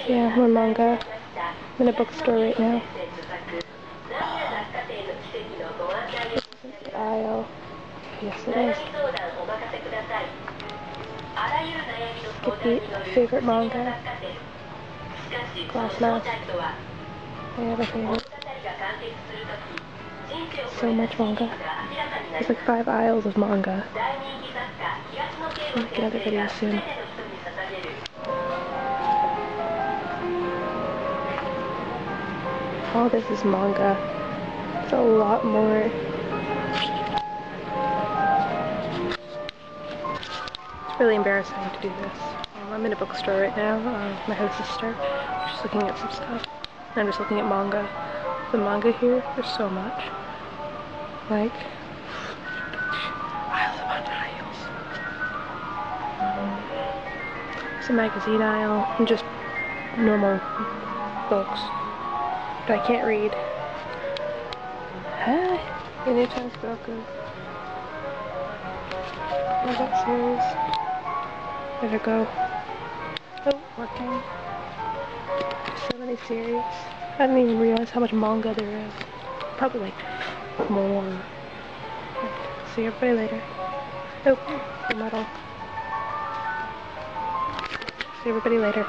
Yeah, more manga. I'm in a bookstore right now. This isn't the aisle. Yes, it is. Skippy, favorite manga. Glass Mask. My other favorite. So much manga. There's like 5 aisles of manga. I'll make another video soon. All this is manga. It's a lot more. It's really embarrassing to do this. I'm in a bookstore right now. My host sister. She's looking at some stuff. And I'm just looking at manga. The manga here, there's so much. Like, aisles upon aisles. It's a magazine aisle and just normal books that I can't read. Hi, Anytime Goku. Where's that series? Where'd it go? Oh, working. So many series. I didn't even realize how much manga there is. Probably like more. See everybody later. Oh, the metal. See everybody later.